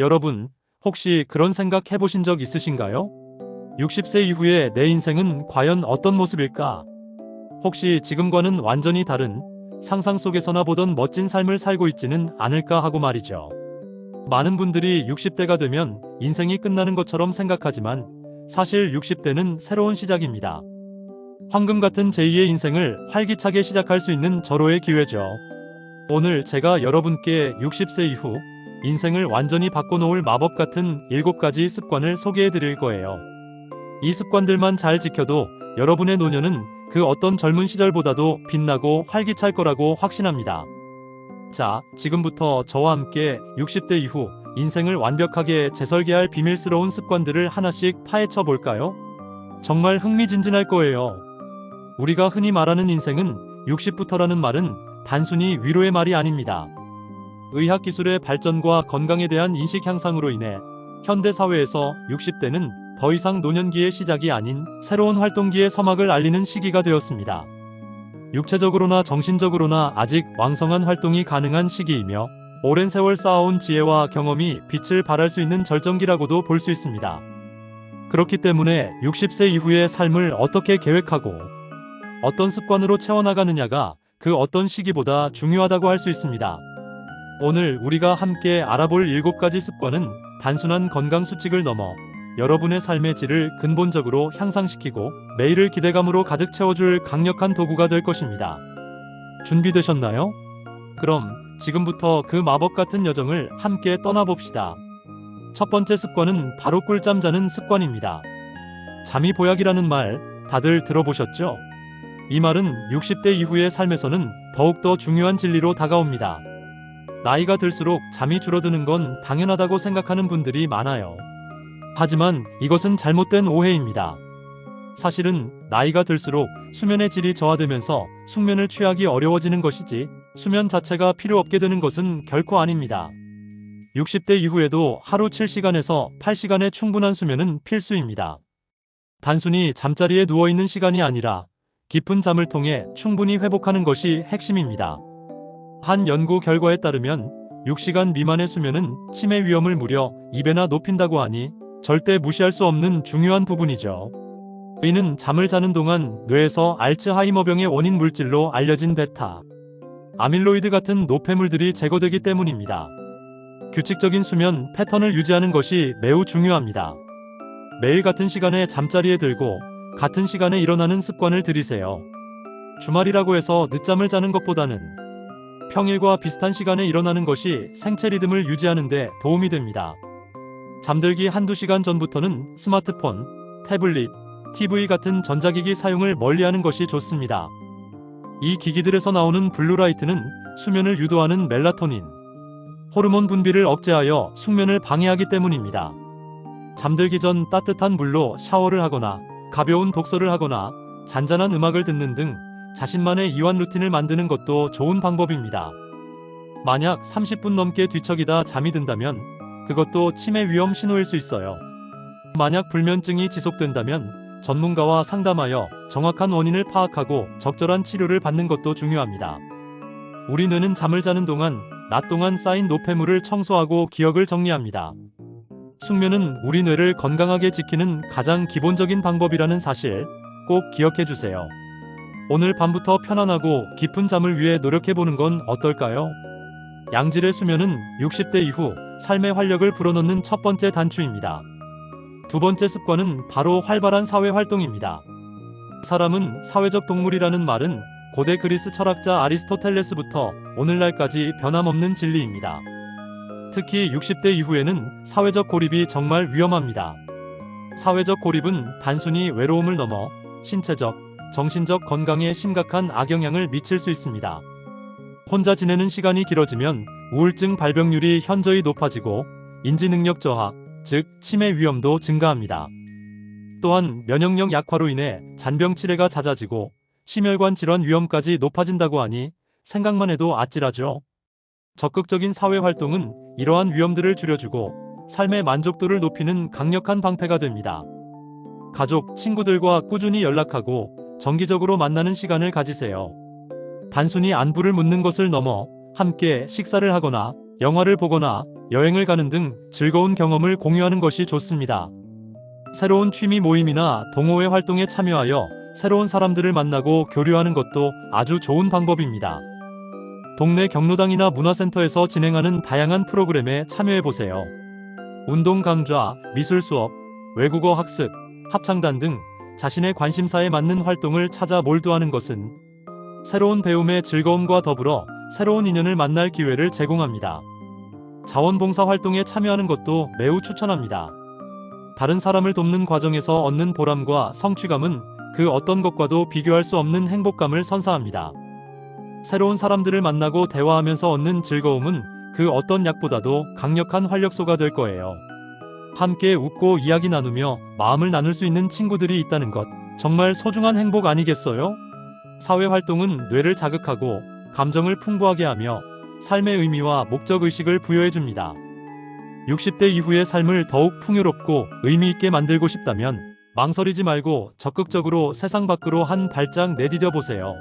여러분, 혹시 그런 생각 해보신 적 있으신가요? 60세 이후의 내 인생은 과연 어떤 모습일까? 혹시 지금과는 완전히 다른 상상 속에서나 보던 멋진 삶을 살고 있지는 않을까 하고 말이죠. 많은 분들이 60대가 되면 인생이 끝나는 것처럼 생각하지만 사실 60대는 새로운 시작입니다. 황금 같은 제2의 인생을 활기차게 시작할 수 있는 절호의 기회죠. 오늘 제가 여러분께 60세 이후 인생을 완전히 바꿔놓을 마법 같은 7가지 습관을 소개해 드릴 거예요. 이 습관들만 잘 지켜도 여러분의 노년은 그 어떤 젊은 시절보다도 빛나고 활기찰 거라고 확신합니다. 자, 지금부터 저와 함께 60대 이후 인생을 완벽하게 재설계할 비밀스러운 습관들을 하나씩 파헤쳐 볼까요? 정말 흥미진진할 거예요. 우리가 흔히 말하는 인생은 60부터라는 말은 단순히 위로의 말이 아닙니다. 의학기술의 발전과 건강에 대한 인식 향상으로 인해 현대 사회에서 60대는 더 이상 노년기의 시작이 아닌 새로운 활동기의 서막을 알리는 시기가 되었습니다. 육체적으로나 정신적으로나 아직 왕성한 활동이 가능한 시기이며 오랜 세월 쌓아온 지혜와 경험이 빛을 발할 수 있는 절정기라고도 볼 수 있습니다. 그렇기 때문에 60세 이후의 삶을 어떻게 계획하고 어떤 습관으로 채워나가느냐가 그 어떤 시기보다 중요하다고 할 수 있습니다. 오늘 우리가 함께 알아볼 7가지 습관은 단순한 건강 수칙을 넘어 여러분의 삶의 질을 근본적으로 향상시키고 매일을 기대감으로 가득 채워줄 강력한 도구가 될 것입니다. 준비되셨나요? 그럼 지금부터 그 마법 같은 여정을 함께 떠나봅시다. 첫 번째 습관은 바로 꿀잠 자는 습관입니다. 잠이 보약이라는 말 다들 들어보셨죠? 이 말은 60대 이후의 삶에서는 더욱더 중요한 진리로 다가옵니다. 나이가 들수록 잠이 줄어드는 건 당연하다고 생각하는 분들이 많아요. 하지만 이것은 잘못된 오해입니다. 사실은 나이가 들수록 수면의 질이 저하되면서 숙면을 취하기 어려워지는 것이지 수면 자체가 필요 없게 되는 것은 결코 아닙니다. 60대 이후에도 하루 7시간에서 8시간의 충분한 수면은 필수입니다. 단순히 잠자리에 누워있는 시간이 아니라 깊은 잠을 통해 충분히 회복하는 것이 핵심입니다. 한 연구 결과에 따르면 6시간 미만의 수면은 치매 위험을 무려 2배나 높인다고 하니 절대 무시할 수 없는 중요한 부분이죠. 이는 잠을 자는 동안 뇌에서 알츠하이머병의 원인 물질로 알려진 베타, 아밀로이드 같은 노폐물들이 제거되기 때문입니다. 규칙적인 수면 패턴을 유지하는 것이 매우 중요합니다. 매일 같은 시간에 잠자리에 들고 같은 시간에 일어나는 습관을 들이세요. 주말이라고 해서 늦잠을 자는 것보다는 평일과 비슷한 시간에 일어나는 것이 생체 리듬을 유지하는 데 도움이 됩니다. 잠들기 한두 시간 전부터는 스마트폰, 태블릿, TV 같은 전자기기 사용을 멀리하는 것이 좋습니다. 이 기기들에서 나오는 블루라이트는 수면을 유도하는 멜라토닌, 호르몬 분비를 억제하여 숙면을 방해하기 때문입니다. 잠들기 전 따뜻한 물로 샤워를 하거나 가벼운 독서를 하거나 잔잔한 음악을 듣는 등 자신만의 이완 루틴을 만드는 것도 좋은 방법입니다. 만약 30분 넘게 뒤척이다 잠이 든다면 그것도 치매 위험 신호일 수 있어요. 만약 불면증이 지속된다면 전문가와 상담하여 정확한 원인을 파악하고 적절한 치료를 받는 것도 중요합니다. 우리 뇌는 잠을 자는 동안 낮 동안 쌓인 노폐물을 청소하고 기억을 정리합니다. 숙면은 우리 뇌를 건강하게 지키는 가장 기본적인 방법이라는 사실 꼭 기억해 주세요. 오늘 밤부터 편안하고 깊은 잠을 위해 노력해보는 건 어떨까요? 양질의 수면은 60대 이후 삶의 활력을 불어넣는 첫 번째 단추입니다. 두 번째 습관은 바로 활발한 사회 활동입니다. 사람은 사회적 동물이라는 말은 고대 그리스 철학자 아리스토텔레스부터 오늘날까지 변함없는 진리입니다. 특히 60대 이후에는 사회적 고립이 정말 위험합니다. 사회적 고립은 단순히 외로움을 넘어 신체적, 정신적 건강에 심각한 악영향을 미칠 수 있습니다. 혼자 지내는 시간이 길어지면 우울증 발병률이 현저히 높아지고 인지능력 저하, 즉 치매 위험도 증가합니다. 또한 면역력 약화로 인해 잔병 치레가 잦아지고 심혈관 질환 위험까지 높아진다고 하니 생각만 해도 아찔하죠. 적극적인 사회 활동은 이러한 위험들을 줄여주고 삶의 만족도를 높이는 강력한 방패가 됩니다. 가족, 친구들과 꾸준히 연락하고 정기적으로 만나는 시간을 가지세요. 단순히 안부를 묻는 것을 넘어 함께 식사를 하거나 영화를 보거나 여행을 가는 등 즐거운 경험을 공유하는 것이 좋습니다. 새로운 취미 모임이나 동호회 활동에 참여하여 새로운 사람들을 만나고 교류하는 것도 아주 좋은 방법입니다. 동네 경로당이나 문화센터에서 진행하는 다양한 프로그램에 참여해보세요. 운동 강좌, 미술 수업, 외국어 학습, 합창단 등 자신의 관심사에 맞는 활동을 찾아 몰두하는 것은 새로운 배움의 즐거움과 더불어 새로운 인연을 만날 기회를 제공합니다. 자원봉사 활동에 참여하는 것도 매우 추천합니다. 다른 사람을 돕는 과정에서 얻는 보람과 성취감은 그 어떤 것과도 비교할 수 없는 행복감을 선사합니다. 새로운 사람들을 만나고 대화하면서 얻는 즐거움은 그 어떤 약보다도 강력한 활력소가 될 거예요. 함께 웃고 이야기 나누며 마음을 나눌 수 있는 친구들이 있다는 것, 정말 소중한 행복 아니겠어요? 사회활동은 뇌를 자극하고 감정을 풍부하게 하며 삶의 의미와 목적의식을 부여해줍니다. 60대 이후의 삶을 더욱 풍요롭고 의미있게 만들고 싶다면 망설이지 말고 적극적으로 세상 밖으로 한 발짝 내디뎌 보세요.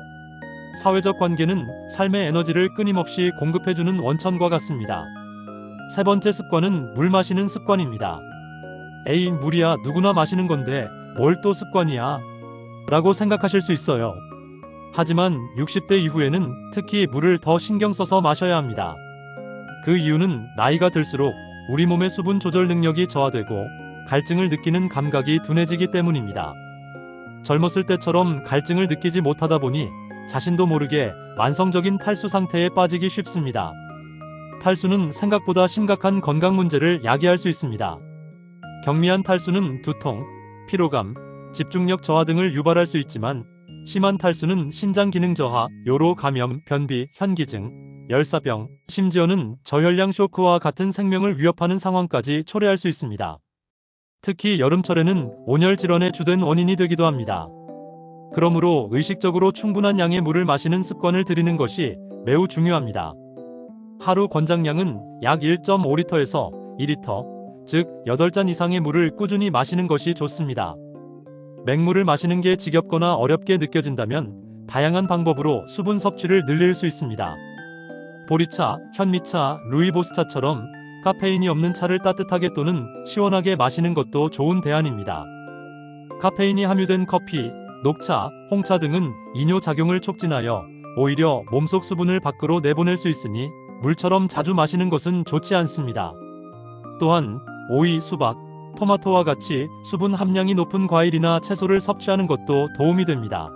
사회적 관계는 삶의 에너지를 끊임없이 공급해주는 원천과 같습니다. 세 번째 습관은 물 마시는 습관입니다. 에이, 물이야 누구나 마시는 건데 뭘 또 습관이야? 라고 생각하실 수 있어요. 하지만 60대 이후에는 특히 물을 더 신경 써서 마셔야 합니다. 그 이유는 나이가 들수록 우리 몸의 수분 조절 능력이 저하되고 갈증을 느끼는 감각이 둔해지기 때문입니다. 젊었을 때처럼 갈증을 느끼지 못하다 보니 자신도 모르게 만성적인 탈수 상태에 빠지기 쉽습니다. 탈수는 생각보다 심각한 건강 문제를 야기할 수 있습니다. 경미한 탈수는 두통, 피로감, 집중력 저하 등을 유발할 수 있지만 심한 탈수는 신장 기능 저하, 요로 감염, 변비, 현기증, 열사병, 심지어는 저혈량 쇼크와 같은 생명을 위협하는 상황까지 초래할 수 있습니다. 특히 여름철에는 온열 질환의 주된 원인이 되기도 합니다. 그러므로 의식적으로 충분한 양의 물을 마시는 습관을 들이는 것이 매우 중요합니다. 하루 권장량은 약 1.5리터에서 2리터, 즉 8잔 이상의 물을 꾸준히 마시는 것이 좋습니다. 맹물을 마시는 게 지겹거나 어렵게 느껴진다면 다양한 방법으로 수분 섭취를 늘릴 수 있습니다. 보리차, 현미차, 루이보스차처럼 카페인이 없는 차를 따뜻하게 또는 시원하게 마시는 것도 좋은 대안입니다. 카페인이 함유된 커피, 녹차, 홍차 등은 이뇨작용을 촉진하여 오히려 몸속 수분을 밖으로 내보낼 수 있으니 물처럼 자주 마시는 것은 좋지 않습니다. 또한 오이, 수박, 토마토와 같이 수분 함량이 높은 과일이나 채소를 섭취하는 것도 도움이 됩니다.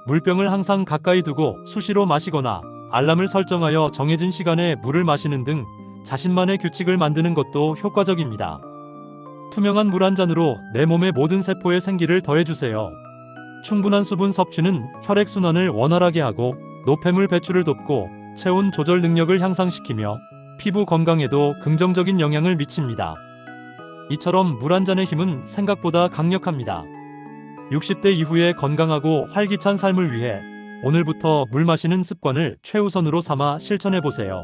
물병을 항상 가까이 두고 수시로 마시거나 알람을 설정하여 정해진 시간에 물을 마시는 등 자신만의 규칙을 만드는 것도 효과적입니다. 투명한 물 한 잔으로 내 몸의 모든 세포에 생기를 더해주세요. 충분한 수분 섭취는 혈액순환을 원활하게 하고 노폐물 배출을 돕고 체온 조절 능력을 향상시키며 피부 건강에도 긍정적인 영향을 미칩니다. 이처럼 물 한 잔의 힘은 생각보다 강력합니다. 60대 이후에 건강하고 활기찬 삶을 위해 오늘부터 물 마시는 습관을 최우선으로 삼아 실천해보세요.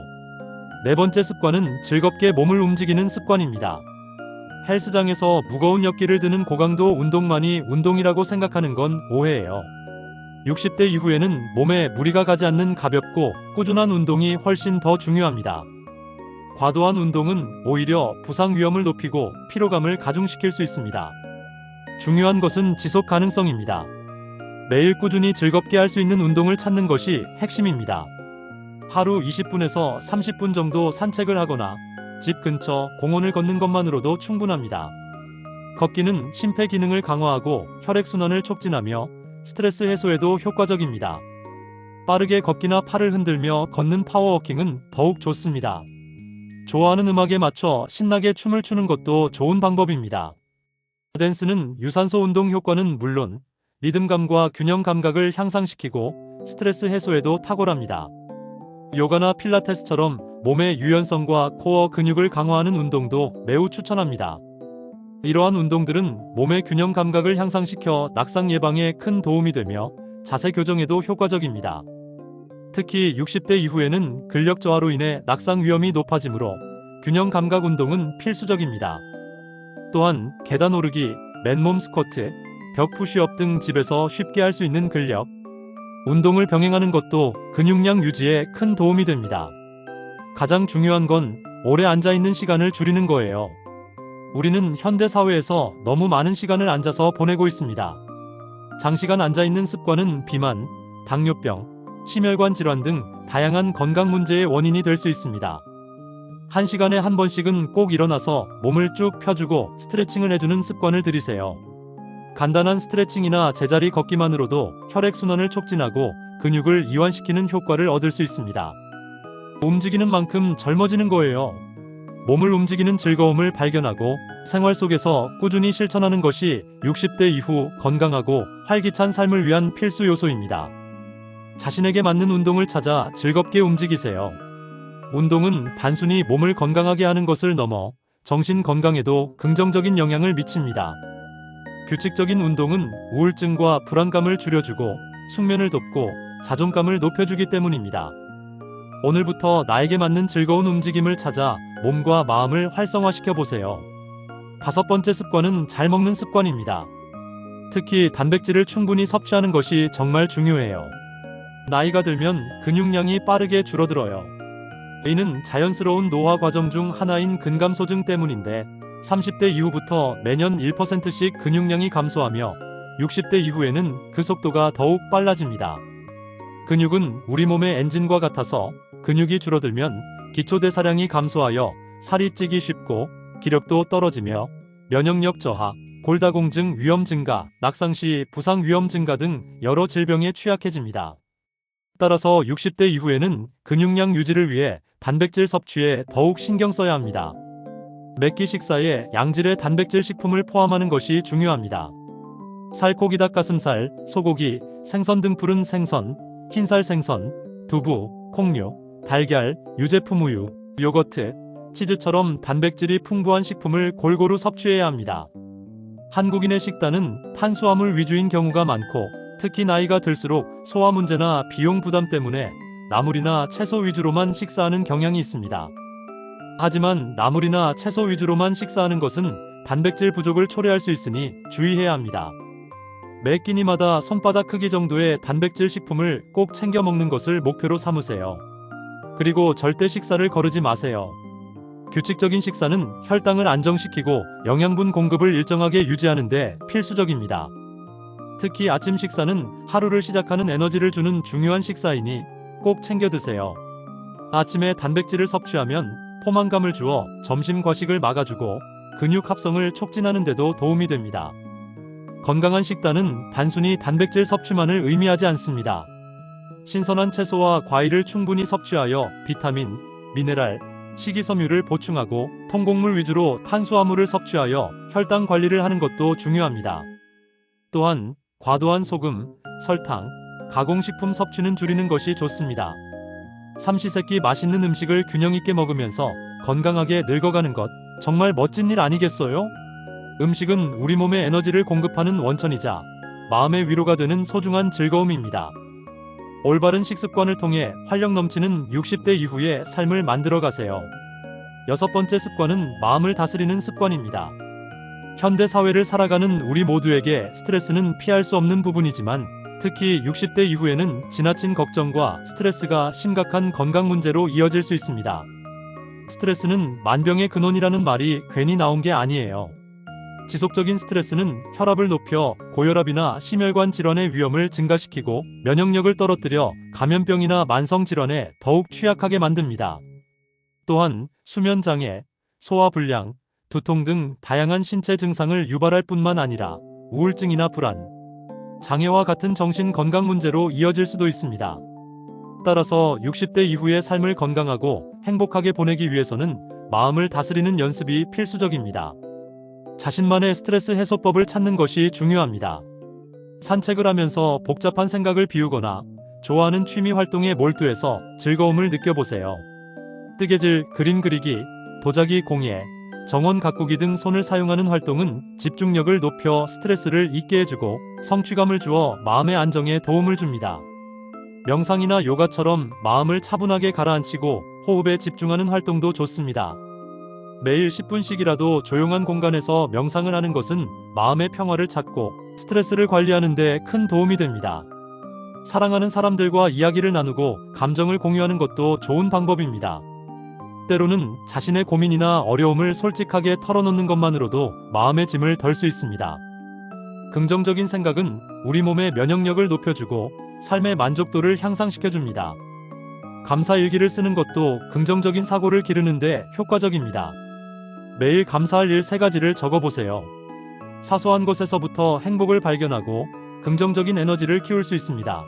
네 번째 습관은 즐겁게 몸을 움직이는 습관입니다. 헬스장에서 무거운 역기를 드는 고강도 운동만이 운동이라고 생각하는 건 오해예요. 60대 이후에는 몸에 무리가 가지 않는 가볍고 꾸준한 운동이 훨씬 더 중요합니다. 과도한 운동은 오히려 부상 위험을 높이고 피로감을 가중시킬 수 있습니다. 중요한 것은 지속 가능성입니다. 매일 꾸준히 즐겁게 할 수 있는 운동을 찾는 것이 핵심입니다. 하루 20분에서 30분 정도 산책을 하거나 집 근처 공원을 걷는 것만으로도 충분합니다. 걷기는 심폐 기능을 강화하고 혈액순환을 촉진하며 스트레스 해소에도 효과적입니다. 빠르게 걷기나 팔을 흔들며 걷는 파워워킹은 더욱 좋습니다. 좋아하는 음악에 맞춰 신나게 춤을 추는 것도 좋은 방법입니다. 댄스는 유산소 운동 효과는 물론 리듬감과 균형 감각을 향상시키고 스트레스 해소에도 탁월합니다. 요가나 필라테스처럼 몸의 유연성과 코어 근육을 강화하는 운동도 매우 추천합니다. 이러한 운동들은 몸의 균형 감각을 향상시켜 낙상 예방에 큰 도움이 되며 자세 교정에도 효과적입니다. 특히 60대 이후에는 근력 저하로 인해 낙상 위험이 높아지므로 균형 감각 운동은 필수적입니다. 또한 계단 오르기, 맨몸 스쿼트, 벽 푸시업 등 집에서 쉽게 할 수 있는 근력 운동을 병행하는 것도 근육량 유지에 큰 도움이 됩니다. 가장 중요한 건 오래 앉아있는 시간을 줄이는 거예요. 우리는 현대 사회에서 너무 많은 시간을 앉아서 보내고 있습니다. 장시간 앉아있는 습관은 비만, 당뇨병, 심혈관 질환 등 다양한 건강 문제의 원인이 될 수 있습니다. 1시간에 한 번씩은 꼭 일어나서 몸을 쭉 펴주고 스트레칭을 해주는 습관을 들이세요. 간단한 스트레칭이나 제자리 걷기만으로도 혈액순환을 촉진하고 근육을 이완시키는 효과를 얻을 수 있습니다. 움직이는 만큼 젊어지는 거예요. 몸을 움직이는 즐거움을 발견하고 생활 속에서 꾸준히 실천하는 것이 60대 이후 건강하고 활기찬 삶을 위한 필수 요소입니다. 자신에게 맞는 운동을 찾아 즐겁게 움직이세요. 운동은 단순히 몸을 건강하게 하는 것을 넘어 정신 건강에도 긍정적인 영향을 미칩니다. 규칙적인 운동은 우울증과 불안감을 줄여주고 숙면을 돕고 자존감을 높여주기 때문입니다. 오늘부터 나에게 맞는 즐거운 움직임을 찾아 몸과 마음을 활성화시켜 보세요. 5번째 습관은 잘 먹는 습관입니다. 특히 단백질을 충분히 섭취하는 것이 정말 중요해요. 나이가 들면 근육량이 빠르게 줄어들어요. 이는 자연스러운 노화 과정 중 하나인 근감소증 때문인데 30대 이후부터 매년 1%씩 근육량이 감소하며 60대 이후에는 그 속도가 더욱 빨라집니다. 근육은 우리 몸의 엔진과 같아서 근육이 줄어들면 기초대사량이 감소하여 살이 찌기 쉽고 기력도 떨어지며 면역력 저하, 골다공증 위험 증가, 낙상시 부상 위험 증가 등 여러 질병에 취약해집니다. 따라서 60대 이후에는 근육량 유지를 위해 단백질 섭취에 더욱 신경 써야 합니다. 매끼 식사에 양질의 단백질 식품을 포함하는 것이 중요합니다. 살코기, 닭가슴살, 소고기, 생선 등 푸른 생선, 흰살 생선, 두부, 콩류, 달걀, 유제품 우유, 요거트, 치즈처럼 단백질이 풍부한 식품을 골고루 섭취해야 합니다. 한국인의 식단은 탄수화물 위주인 경우가 많고 특히 나이가 들수록 소화 문제나 비용 부담 때문에 나물이나 채소 위주로만 식사하는 경향이 있습니다. 하지만 나물이나 채소 위주로만 식사하는 것은 단백질 부족을 초래할 수 있으니 주의해야 합니다. 매 끼니마다 손바닥 크기 정도의 단백질 식품을 꼭 챙겨 먹는 것을 목표로 삼으세요. 그리고 절대 식사를 거르지 마세요. 규칙적인 식사는 혈당을 안정시키고 영양분 공급을 일정하게 유지하는 데 필수적입니다. 특히 아침 식사는 하루를 시작하는 에너지를 주는 중요한 식사이니 꼭 챙겨 드세요. 아침에 단백질을 섭취하면 포만감을 주어 점심 과식을 막아주고 근육 합성을 촉진하는 데도 도움이 됩니다. 건강한 식단은 단순히 단백질 섭취만을 의미하지 않습니다. 신선한 채소와 과일을 충분히 섭취하여 비타민, 미네랄, 식이섬유를 보충하고 통곡물 위주로 탄수화물을 섭취하여 혈당 관리를 하는 것도 중요합니다. 또한 과도한 소금, 설탕, 가공식품 섭취는 줄이는 것이 좋습니다. 삼시세끼 맛있는 음식을 균형 있게 먹으면서 건강하게 늙어가는 것 정말 멋진 일 아니겠어요? 음식은 우리 몸에 에너지를 공급하는 원천이자 마음의 위로가 되는 소중한 즐거움입니다. 올바른 식습관을 통해 활력 넘치는 60대 이후의 삶을 만들어 가세요. 6번째 습관은 마음을 다스리는 습관입니다. 현대 사회를 살아가는 우리 모두에게 스트레스는 피할 수 없는 부분이지만 특히 60대 이후에는 지나친 걱정과 스트레스가 심각한 건강 문제로 이어질 수 있습니다. 스트레스는 만병의 근원이라는 말이 괜히 나온 게 아니에요. 지속적인 스트레스는 혈압을 높여 고혈압이나 심혈관 질환의 위험을 증가시키고 면역력을 떨어뜨려 감염병이나 만성 질환에 더욱 취약하게 만듭니다. 또한 수면 장애, 소화 불량, 두통 등 다양한 신체 증상을 유발할 뿐만 아니라 우울증이나 불안, 장애와 같은 정신 건강 문제로 이어질 수도 있습니다. 따라서 60대 이후의 삶을 건강하고 행복하게 보내기 위해서는 마음을 다스리는 연습이 필수적입니다. 자신만의 스트레스 해소법을 찾는 것이 중요합니다. 산책을 하면서 복잡한 생각을 비우거나 좋아하는 취미 활동에 몰두해서 즐거움을 느껴보세요. 뜨개질, 그림 그리기, 도자기 공예, 정원 가꾸기 등 손을 사용하는 활동은 집중력을 높여 스트레스를 잊게 해주고 성취감을 주어 마음의 안정에 도움을 줍니다. 명상이나 요가처럼 마음을 차분하게 가라앉히고 호흡에 집중하는 활동도 좋습니다. 매일 10분씩이라도 조용한 공간에서 명상을 하는 것은 마음의 평화를 찾고 스트레스를 관리하는 데 큰 도움이 됩니다. 사랑하는 사람들과 이야기를 나누고 감정을 공유하는 것도 좋은 방법입니다. 때로는 자신의 고민이나 어려움을 솔직하게 털어놓는 것만으로도 마음의 짐을 덜 수 있습니다. 긍정적인 생각은 우리 몸의 면역력을 높여주고 삶의 만족도를 향상시켜줍니다. 감사 일기를 쓰는 것도 긍정적인 사고를 기르는데 효과적입니다. 매일 감사할 일 3가지를 적어보세요. 사소한 것에서부터 행복을 발견하고 긍정적인 에너지를 키울 수 있습니다.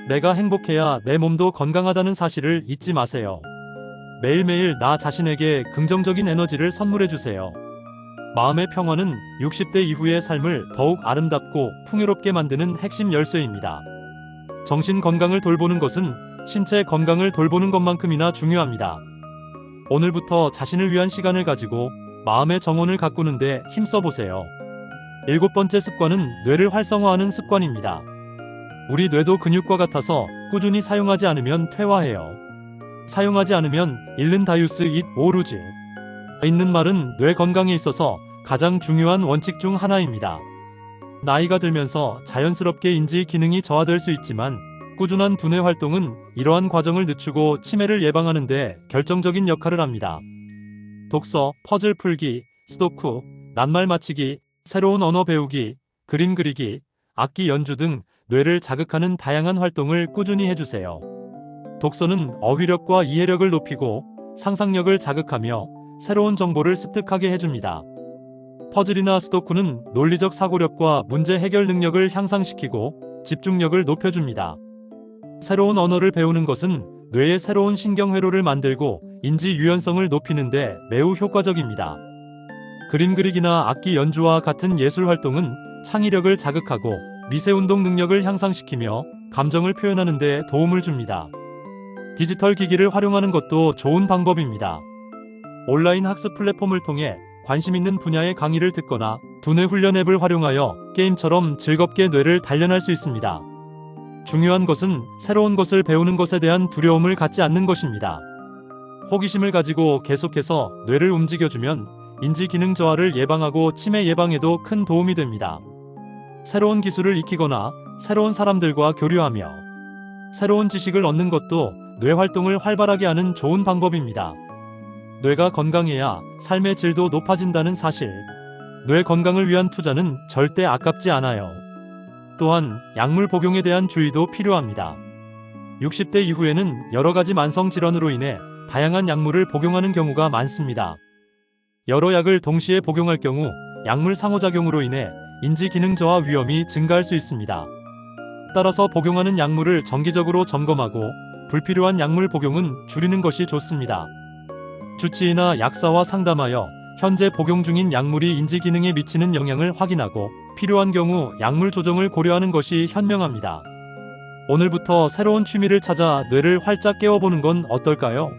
내가 행복해야 내 몸도 건강하다는 사실을 잊지 마세요. 매일매일 나 자신에게 긍정적인 에너지를 선물해주세요. 마음의 평화는 60대 이후의 삶을 더욱 아름답고 풍요롭게 만드는 핵심 열쇠입니다. 정신 건강을 돌보는 것은 신체 건강을 돌보는 것만큼이나 중요합니다. 오늘부터 자신을 위한 시간을 가지고 마음의 정원을 가꾸는데 힘써보세요. 7번째 습관은 뇌를 활성화하는 습관입니다. 우리 뇌도 근육과 같아서 꾸준히 사용하지 않으면 퇴화해요. 사용하지 않으면 잃는 다유스 잇 오루지. 있는 말은 뇌 건강에 있어서 가장 중요한 원칙 중 하나입니다. 나이가 들면서 자연스럽게 인지 기능이 저하될 수 있지만 꾸준한 두뇌 활동은 이러한 과정을 늦추고 치매를 예방하는 데 결정적인 역할을 합니다. 독서, 퍼즐 풀기, 스도쿠, 낱말 맞히기, 새로운 언어 배우기, 그림 그리기, 악기 연주 등 뇌를 자극하는 다양한 활동을 꾸준히 해주세요. 독서는 어휘력과 이해력을 높이고 상상력을 자극하며 새로운 정보를 습득하게 해줍니다. 퍼즐이나 스도쿠는 논리적 사고력과 문제 해결 능력을 향상시키고 집중력을 높여줍니다. 새로운 언어를 배우는 것은 뇌의 새로운 신경회로를 만들고 인지 유연성을 높이는 데 매우 효과적입니다. 그림 그리기나 악기 연주와 같은 예술 활동은 창의력을 자극하고 미세운동 능력을 향상시키며 감정을 표현하는 데 도움을 줍니다. 디지털 기기를 활용하는 것도 좋은 방법입니다. 온라인 학습 플랫폼을 통해 관심 있는 분야의 강의를 듣거나 두뇌 훈련 앱을 활용하여 게임처럼 즐겁게 뇌를 단련할 수 있습니다. 중요한 것은 새로운 것을 배우는 것에 대한 두려움을 갖지 않는 것입니다. 호기심을 가지고 계속해서 뇌를 움직여주면 인지 기능 저하를 예방하고 치매 예방에도 큰 도움이 됩니다. 새로운 기술을 익히거나 새로운 사람들과 교류하며 새로운 지식을 얻는 것도 뇌 활동을 활발하게 하는 좋은 방법입니다. 뇌가 건강해야 삶의 질도 높아진다는 사실. 뇌 건강을 위한 투자는 절대 아깝지 않아요. 또한 약물 복용에 대한 주의도 필요합니다. 60대 이후에는 여러 가지 만성 질환으로 인해 다양한 약물을 복용하는 경우가 많습니다. 여러 약을 동시에 복용할 경우 약물 상호작용으로 인해 인지 기능 저하 위험이 증가할 수 있습니다. 따라서 복용하는 약물을 정기적으로 점검하고 불필요한 약물 복용은 줄이는 것이 좋습니다. 주치의나 약사와 상담하여 현재 복용 중인 약물이 인지 기능에 미치는 영향을 확인하고 필요한 경우 약물 조정을 고려하는 것이 현명합니다. 오늘부터 새로운 취미를 찾아 뇌를 활짝 깨워보는 건 어떨까요?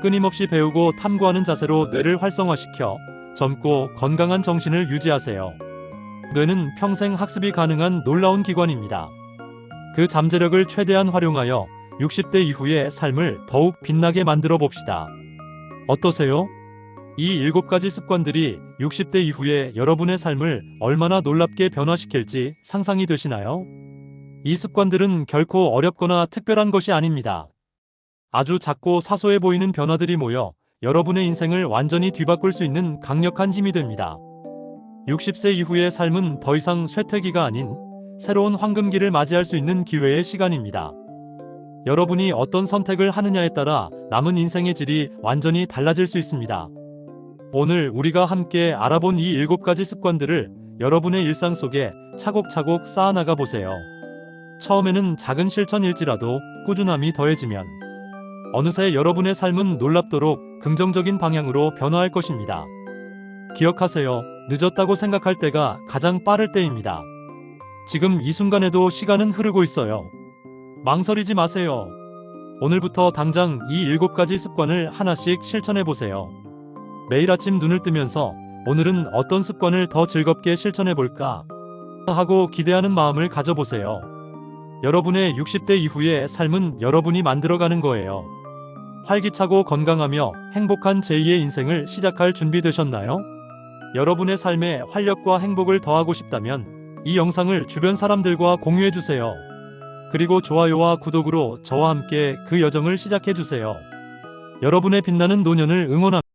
끊임없이 배우고 탐구하는 자세로 뇌를 활성화시켜 젊고 건강한 정신을 유지하세요. 뇌는 평생 학습이 가능한 놀라운 기관입니다. 그 잠재력을 최대한 활용하여 60대 이후의 삶을 더욱 빛나게 만들어 봅시다. 어떠세요? 이 7가지 습관들이 60대 이후에 여러분의 삶을 얼마나 놀랍게 변화시킬지 상상이 되시나요? 이 습관들은 결코 어렵거나 특별한 것이 아닙니다. 아주 작고 사소해 보이는 변화들이 모여 여러분의 인생을 완전히 뒤바꿀 수 있는 강력한 힘이 됩니다. 60세 이후의 삶은 더 이상 쇠퇴기가 아닌 새로운 황금기를 맞이할 수 있는 기회의 시간입니다. 여러분이 어떤 선택을 하느냐에 따라 남은 인생의 질이 완전히 달라질 수 있습니다. 오늘 우리가 함께 알아본 이 7가지 습관들을 여러분의 일상 속에 차곡차곡 쌓아나가 보세요. 처음에는 작은 실천일지라도 꾸준함이 더해지면 어느새 여러분의 삶은 놀랍도록 긍정적인 방향으로 변화할 것입니다. 기억하세요. 늦었다고 생각할 때가 가장 빠를 때입니다. 지금 이 순간에도 시간은 흐르고 있어요. 망설이지 마세요. 오늘부터 당장 이 7가지 습관을 하나씩 실천해 보세요. 매일 아침 눈을 뜨면서 오늘은 어떤 습관을 더 즐겁게 실천해 볼까 하고 기대하는 마음을 가져보세요. 여러분의 60대 이후의 삶은 여러분이 만들어가는 거예요. 활기차고 건강하며 행복한 제2의 인생을 시작할 준비 되셨나요? 여러분의 삶에 활력과 행복을 더하고 싶다면 이 영상을 주변 사람들과 공유해 주세요. 그리고 좋아요와 구독으로 저와 함께 그 여정을 시작해 주세요. 여러분의 빛나는 노년을 응원합니다.